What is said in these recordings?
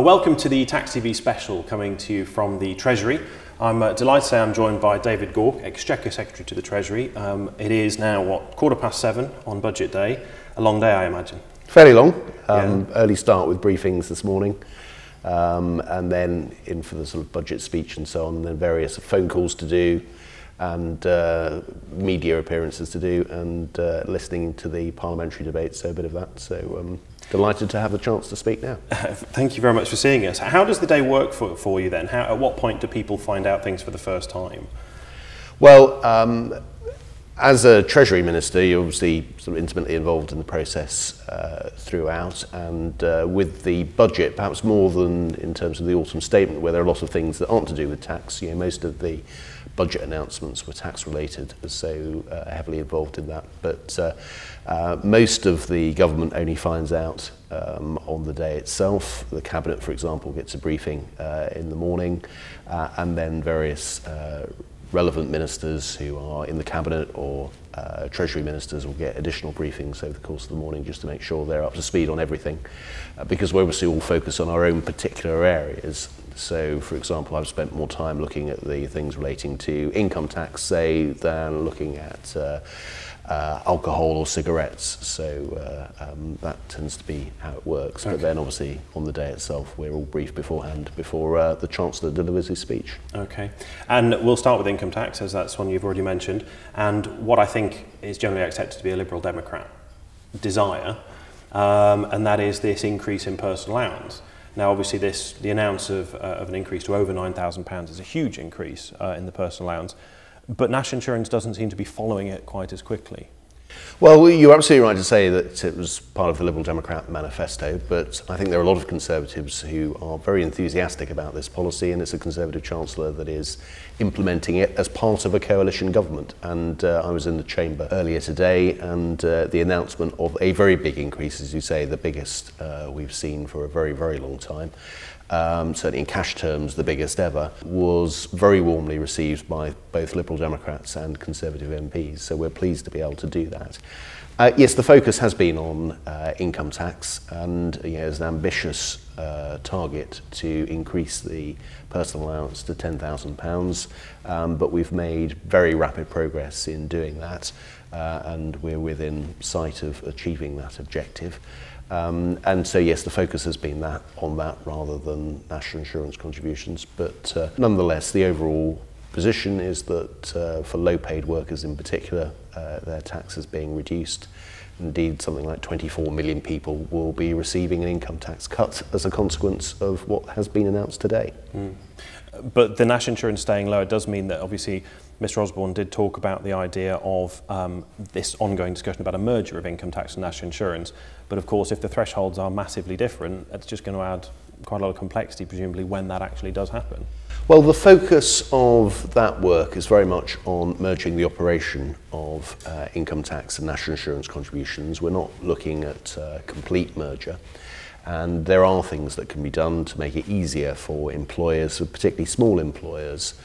Welcome to the TAXtv special coming to you from the Treasury. I'm delighted to say I'm joined by David Gauke, Exchequer Secretary to the Treasury. It is now, what, 7:15 on budget day. A long day, I imagine. Fairly long. Early start with briefings this morning, and then in for the sort of budget speech and so on, and then various phone calls to do, and media appearances to do, and listening to the parliamentary debate, so a bit of that. So delighted to have the chance to speak now. Thank you very much for seeing us. How does the day work for you then? At what point do people find out things for the first time? Well, as a Treasury Minister, you're obviously sort of intimately involved in the process throughout, and with the budget, perhaps more than in terms of the autumn statement, where there are a lot of things that aren't to do with tax. You know, most of the budget announcements were tax related, so heavily involved in that. But most of the government only finds out on the day itself. The Cabinet, for example, gets a briefing in the morning, and then various relevant ministers who are in the Cabinet or Treasury ministers will get additional briefings over the course of the morning just to make sure they're up to speed on everything, because we obviously all focus on our own particular areas. So, for example, I've spent more time looking at the things relating to income tax, say, than looking at alcohol or cigarettes. So that tends to be how it works. Okay. But then obviously on the day itself we're all briefed beforehand before the Chancellor delivers his speech. Okay, and we'll start with income tax, as that's one you've already mentioned, and what I think is generally accepted to be a Liberal Democrat desire, and that is this increase in personal allowance. Now, obviously, the announce of an increase to over £9,000 is a huge increase in the personal allowance, but National Insurance doesn't seem to be following it quite as quickly. Well, you're absolutely right to say that it was part of the Liberal Democrat manifesto, but I think there are a lot of Conservatives who are very enthusiastic about this policy, and it's a Conservative Chancellor that is implementing it as part of a coalition government. And I was in the Chamber earlier today, and the announcement of a very big increase, as you say, the biggest we've seen for a very, very long time, certainly in cash terms the biggest ever, was very warmly received by both Liberal Democrats and Conservative MPs, so we're pleased to be able to do that. Yes, the focus has been on income tax, and there's an ambitious target to increase the personal allowance to £10,000, but we've made very rapid progress in doing that, and we're within sight of achieving that objective. And so yes, the focus has been on that rather than national insurance contributions, but nonetheless the overall position is that for low paid workers in particular, their tax is being reduced. Indeed, something like 24 million people will be receiving an income tax cut as a consequence of what has been announced today. But the national insurance staying lower does mean that obviously Mr Osborne did talk about the idea of this ongoing discussion about a merger of income tax and national insurance. But of course, if the thresholds are massively different, it's just going to add quite a lot of complexity, presumably, when that actually does happen. Well, the focus of that work is very much on merging the operation of income tax and national insurance contributions. We're not looking at complete merger. And there are things that can be done to make it easier for employers, particularly small employers,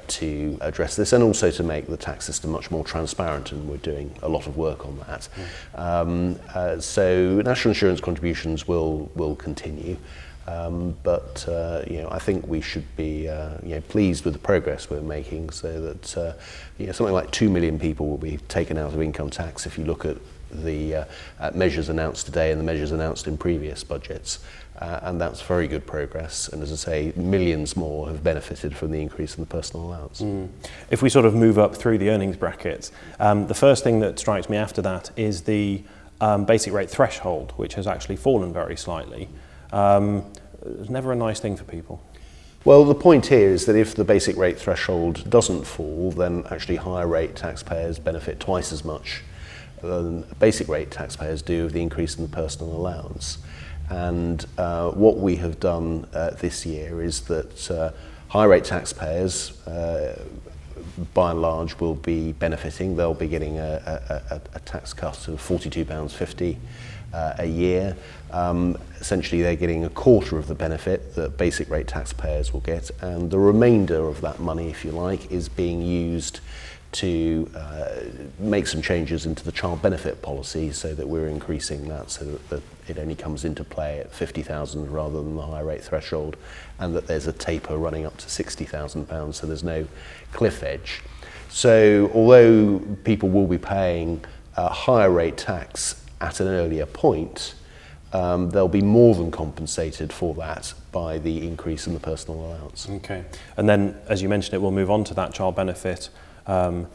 to address this, and also to make the tax system much more transparent, and we're doing a lot of work on that. So national insurance contributions will continue, but I think we should be pleased with the progress we're making, so that something like 2 million people will be taken out of income tax if you look at the measures announced today and the measures announced in previous budgets, and that's very good progress. And as I say, millions more have benefited from the increase in the personal allowance. If we sort of move up through the earnings brackets, the first thing that strikes me after that is the basic rate threshold, which has actually fallen very slightly. It's never a nice thing for people. Well, the point here is that if the basic rate threshold doesn't fall, then actually higher rate taxpayers benefit twice as much than basic rate taxpayers do of the increase in the personal allowance. And what we have done this year is that high rate taxpayers by and large will be benefiting. They'll be getting a tax cut of £42.50 a year. Essentially they're getting a quarter of the benefit that basic rate taxpayers will get, and the remainder of that money, if you like, is being used to make some changes into the child benefit policy so that we're increasing that so that it only comes into play at 50,000 rather than the higher rate threshold, and that there's a taper running up to £60,000, so there's no cliff edge. So although people will be paying a higher rate tax at an earlier point, they'll be more than compensated for that by the increase in the personal allowance. Okay, and then as you mentioned, it will move on to that child benefit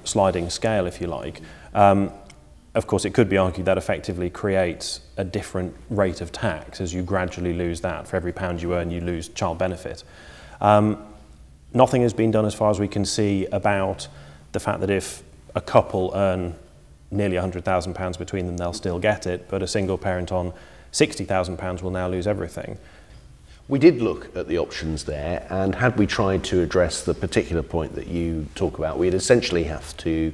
sliding scale, if you like. Of course, it could be argued that effectively creates a different rate of tax as you gradually lose that. For every pound you earn, you lose child benefit. Nothing has been done, as far as we can see, about the fact that if a couple earn nearly £100,000 between them, they'll still get it, but a single parent on £60,000 will now lose everything. We did look at the options there, and had we tried to address the particular point that you talk about, we'd essentially have to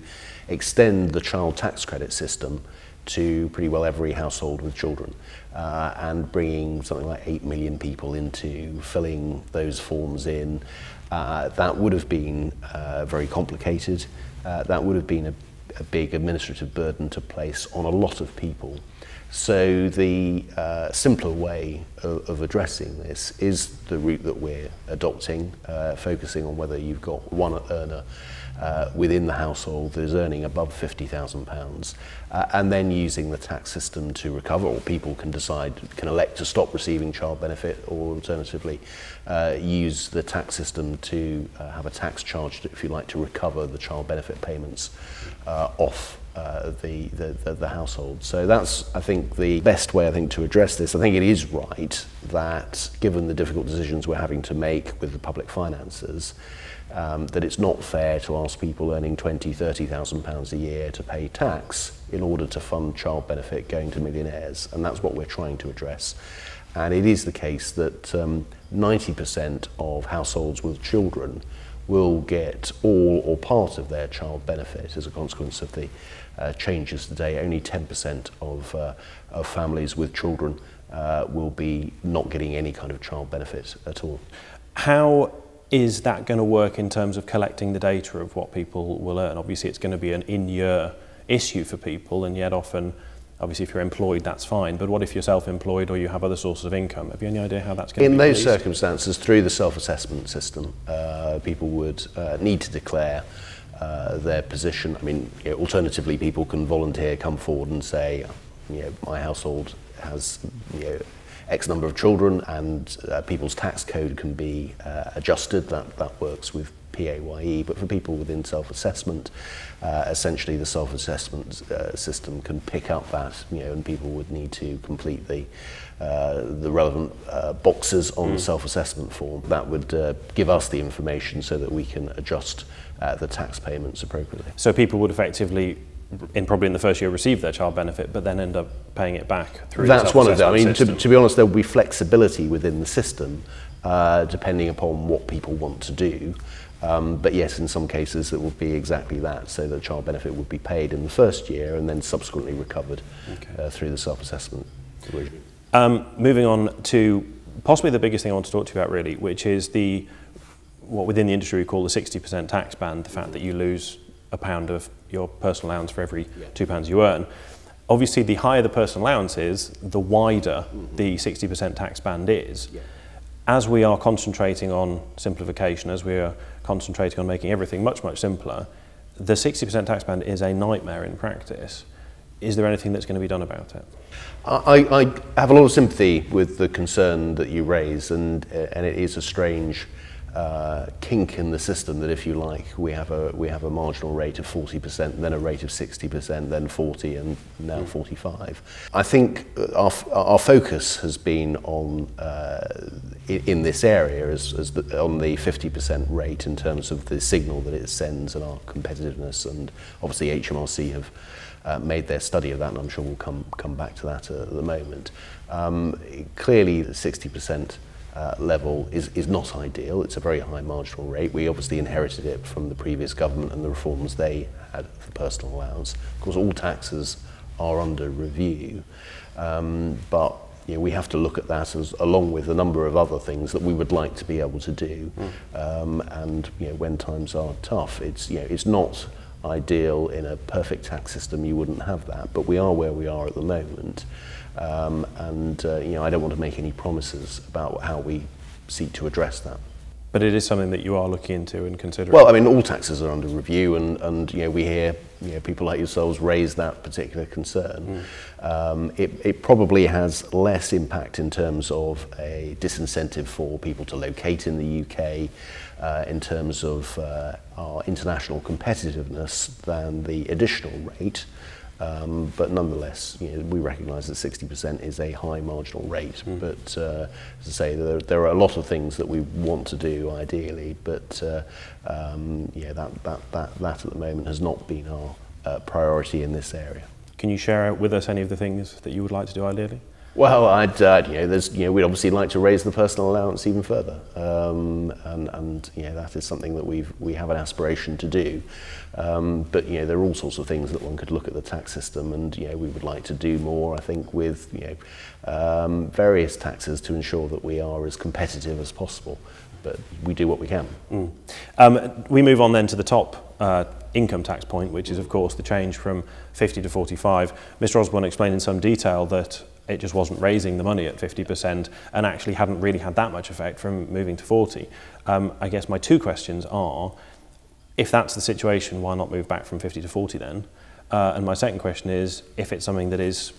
extend the child tax credit system to pretty well every household with children, and bringing something like 8 million people into filling those forms in. That would have been very complicated. That would have been a big administrative burden to place on a lot of people. So the simpler way of addressing this is the route that we're adopting, focusing on whether you've got one earner within the household that is earning above £50,000, and then using the tax system to recover, or people can elect to stop receiving child benefit, or alternatively use the tax system to have a tax charge, if you like, to recover the child benefit payments off the household. So that's, I think, the best way, to address this. I think it is right that, given the difficult decisions we're having to make with the public finances, that it's not fair to ask people earning £20,000–30,000 a year to pay tax in order to fund child benefit going to millionaires, and that's what we're trying to address. And it is the case that 90% of households with children will get all or part of their child benefit as a consequence of the changes today. Only 10% of families with children will be not getting any kind of child benefit at all. How is that going to work in terms of collecting the data of what people will earn? Obviously, it's going to be an in-year issue for people, and yet often, obviously, if you're employed, that's fine. But what if you're self-employed or you have other sources of income? Have you any idea how that's going to be? In those circumstances, through the self-assessment system, people would need to declare their position. I mean, alternatively, people can volunteer, come forward and say, my household has, X number of children, and people's tax code can be adjusted. That works with PAYE, but for people within self-assessment, essentially the self-assessment system can pick up that, and people would need to complete the relevant boxes on the self-assessment form. That would give us the information so that we can adjust the tax payments appropriately. So people would effectively, probably in the first year, receive their child benefit, but then end up paying it back through the self-assessment system. That's one of them. I mean, to be honest, there will be flexibility within the system, depending upon what people want to do. But yes, in some cases it will be exactly that, so the child benefit would be paid in the first year and then subsequently recovered through the self-assessment regime. Moving on to possibly the biggest thing I want to talk to you about, really, which is what within the industry we call the 60% tax band, the fact that you lose £1 of your personal allowance for every £2 you earn. Obviously, the higher the personal allowance is, the wider the 60% tax band is. As we are concentrating on simplification, as we are concentrating on making everything much, much simpler, the 60% tax band is a nightmare in practice. Is there anything that's going to be done about it? I have a lot of sympathy with the concern that you raise, and it is a strange kink in the system that, if you like, we have a marginal rate of 40%, then a rate of 60%, then 40, and now 45. I think our focus has been on in this area on the 50% rate in terms of the signal that it sends and our competitiveness, and obviously HMRC have made their study of that, and I'm sure we'll come back to that at the moment. Clearly, the 60% level is not ideal. It's a very high marginal rate. We obviously inherited it from the previous government and the reforms they had for personal allowance. Of course, all taxes are under review, but we have to look at that along with a number of other things that we would like to be able to do. And when times are tough, it's not ideal. In a perfect tax system, you wouldn't have that, but we are where we are at the moment. I don't want to make any promises about how we seek to address that. But it is something that you are looking into and considering. Well, I mean, all taxes are under review, and we hear people like yourselves raise that particular concern. It probably has less impact in terms of a disincentive for people to locate in the UK, in terms of our international competitiveness than the additional rate. But nonetheless, we recognise that 60% is a high marginal rate. But as I say, there are a lot of things that we want to do ideally, but that at the moment has not been our priority in this area. Can you share with us any of the things that you would like to do ideally? Well, we'd obviously like to raise the personal allowance even further, and that is something that we have an aspiration to do. But there are all sorts of things that one could look at the tax system, and we would like to do more. I think with various taxes to ensure that we are as competitive as possible. But we do what we can. We move on then to the top income tax point, which is of course the change from 50 to 45. Mr. Osborne explained in some detail that it just wasn't raising the money at 50% and actually hadn't really had that much effect from moving to 40. I guess my two questions are, if that's the situation, why not move back from 50 to 40 then? And my second question is, if it's something that is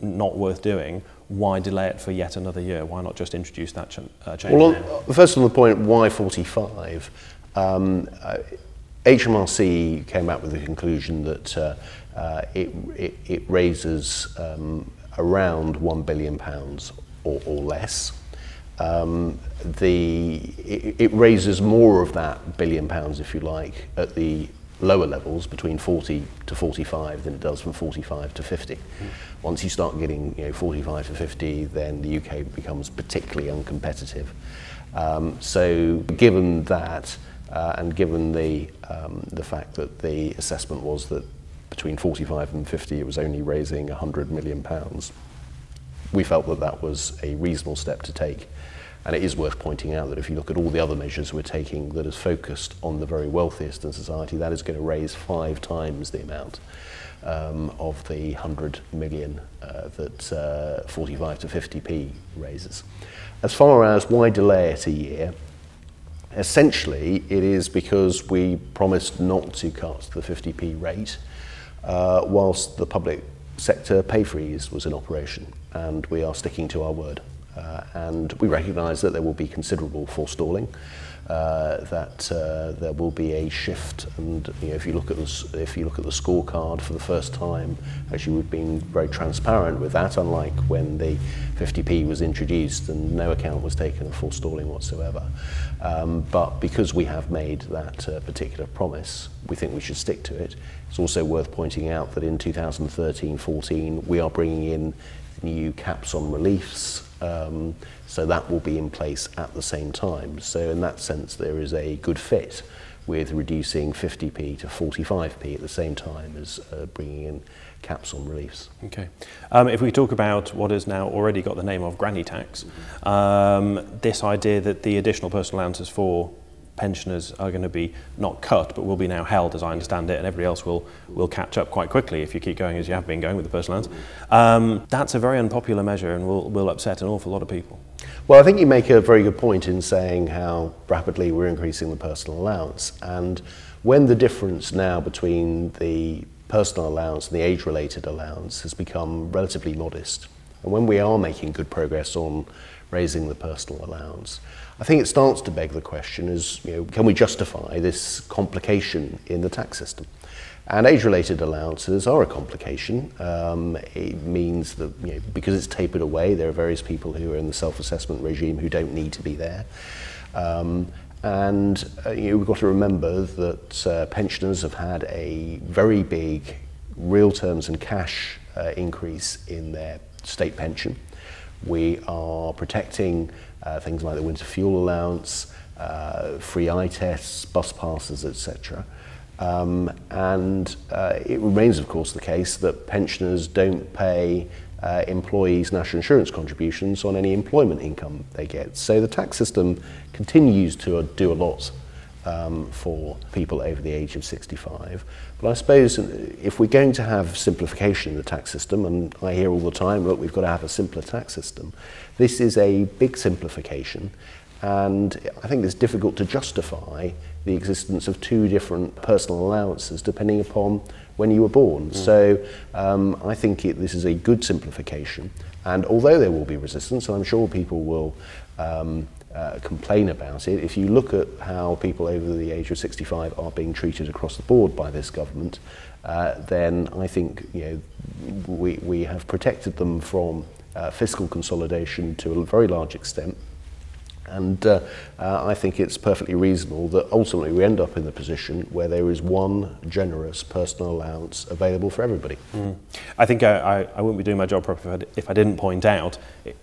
not worth doing, why delay it for yet another year? Why not just introduce that change Well, now? first on the point, why 45? HMRC came out with the conclusion that it raises around £1 billion or less. It raises more of that £1 billion, if you like, at the lower levels between 40 to 45 than it does from 45 to 50. Once you start getting 45 to 50, then the UK becomes particularly uncompetitive. So given that, and given the fact that the assessment was that between 45 and 50 it was only raising £100 million, we felt that that was a reasonable step to take. And it is worth pointing out that if you look at all the other measures we're taking that is focused on the very wealthiest in society, that is going to raise 5 times the amount of the 100 million that 45 to 50p raises. As far as why delay it a year, essentially it is because we promised not to cut the 50p rate whilst the public sector pay freeze was in operation, and we are sticking to our word. And we recognise that there will be considerable forestalling, that there will be a shift, and if you look at the scorecard for the first time, actually we've been very transparent with that, unlike when the 50p was introduced and no account was taken of forestalling whatsoever. But because we have made that particular promise, we think we should stick to it. It's also worth pointing out that in 2013-14 we are bringing in new caps on reliefs, so that will be in place at the same time. So in that sense there is a good fit with reducing 50p to 45p at the same time as bringing in caps on reliefs. Okay. If we talk about what has now already got the name of granny tax, this idea that the additional personal allowances for pensioners are going to be not cut but will be now held, as I understand it, and everybody else will catch up quite quickly if you keep going as you have been going with the personal allowance. That's a very unpopular measure and will upset an awful lot of people. Well, I think you make a very good point in saying how rapidly we're increasing the personal allowance, and when the difference now between the personal allowance and the age-related allowance has become relatively modest, and when we are making good progress on raising the personal allowance, I think it starts to beg the question is, can we justify this complication in the tax system? And age-related allowances are a complication. It means that because it's tapered away, there are various people who are in the self-assessment regime who don't need to be there. We've got to remember that pensioners have had a very big real terms and cash increase in their state pension. We are protecting things like the winter fuel allowance, free eye tests, bus passes, etc. It remains, of course, the case that pensioners don't pay employees' national insurance contributions on any employment income they get. So the tax system continues to do a lot for people over the age of 65. But I suppose if we're going to have simplification in the tax system, and I hear all the time, look, we've got to have a simpler tax system, this is a big simplification, and I think it's difficult to justify the existence of two different personal allowances depending upon when you were born. So I think this is a good simplification, and although there will be resistance, and I'm sure people will complain about it, if you look at how people over the age of 65 are being treated across the board by this government, then I think we have protected them from fiscal consolidation to a very large extent. And I think it's perfectly reasonable that ultimately we end up in the position where there is one generous personal allowance available for everybody. I think I wouldn't be doing my job properly if I didn't point out,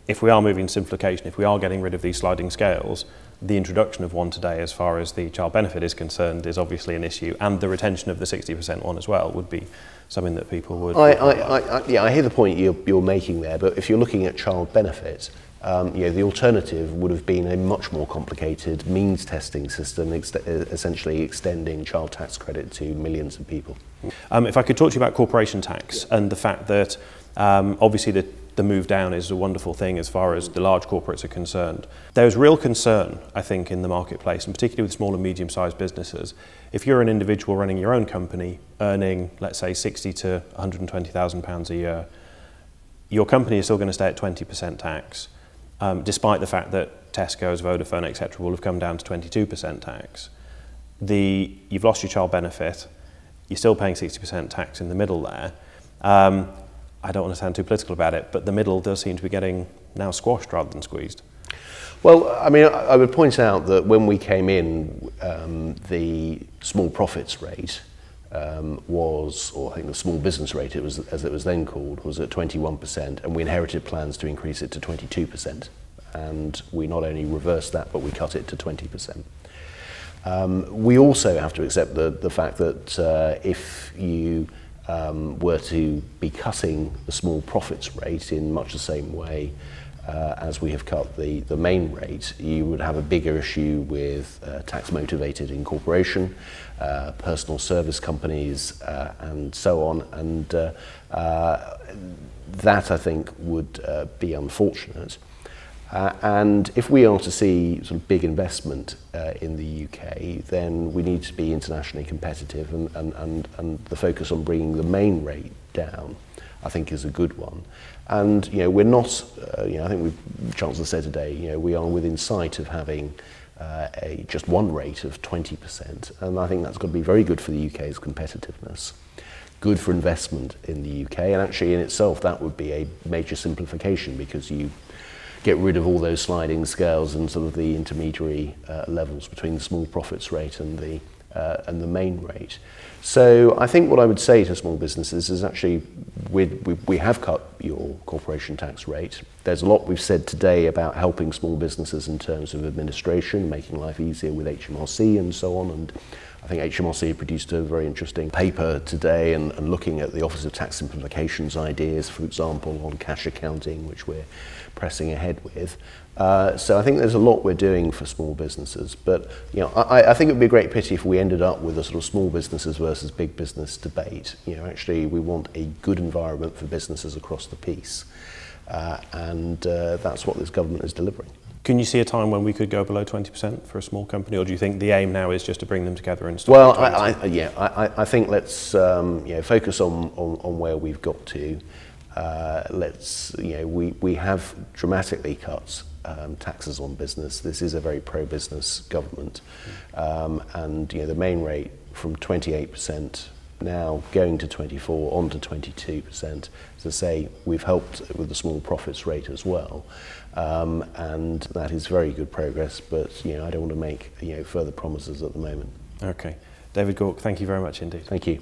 if we are moving to simplification, if we are getting rid of these sliding scales, the introduction of one today as far as the child benefit is concerned is obviously an issue, and the retention of the 60% one as well would be something that people would... I hear the point you're making there, but if you're looking at child benefit, the alternative would have been a much more complicated means testing system, essentially extending child tax credit to millions of people. If I could talk to you about corporation tax and the fact that obviously the move down is a wonderful thing as far as the large corporates are concerned. There's real concern, I think, in the marketplace, and particularly with small and medium-sized businesses. If you're an individual running your own company, earning, let's say, £60,000 to £120,000 a year, your company is still going to stay at 20% tax. Despite the fact that Tesco's, Vodafone, etc. will have come down to 22% tax. You've lost your child benefit, you're still paying 60% tax in the middle there. I don't want to sound too political about it, but the middle does seem to be getting now squashed rather than squeezed. Well, I mean, I would point out that when we came in, the small profits rate was, or I think the small business rate, as it was then called, was at 21%, and we inherited plans to increase it to 22%. And we not only reversed that, but we cut it to 20%. We also have to accept the fact that if you were to be cutting the small profits rate in much the same way as we have cut the main rate, you would have a bigger issue with tax-motivated incorporation, personal service companies, and so on. And that, I think, would be unfortunate. And if we are to see sort of big investment in the UK, then we need to be internationally competitive, and the focus on bringing the main rate down, I think, is a good one. And we're not, I think Chancellor said today, we are within sight of having just one rate of 20%, and I think that's got to be very good for the UK's competitiveness, good for investment in the UK, and actually in itself that would be a major simplification, because you get rid of all those sliding scales and sort of the intermediary levels between the small profits rate and the main rate. So I think what I would say to small businesses is actually we have cut your corporation tax rate. There's a lot we've said today about helping small businesses in terms of administration, making life easier with HMRC and so on. And I think HMRC produced a very interesting paper today and looking at the Office of Tax Simplification's ideas, for example, on cash accounting, which we're pressing ahead with. So I think there's a lot we're doing for small businesses, but I think it would be a great pity if we ended up with a sort of small businesses versus big business debate. Actually we want a good environment for businesses across the piece, and that's what this government is delivering. Can you see a time when we could go below 20% for a small company, or do you think the aim now is just to bring them together and stop? Well, I think let's focus on where we've got to. We have dramatically cut taxes on business. This is a very pro-business government, and the main rate from 28% now going to 24 on to 22%. As I say, we've helped with the small profits rate as well, and that is very good progress. But I don't want to make further promises at the moment. Okay, David Gauke, thank you very much indeed. Thank you.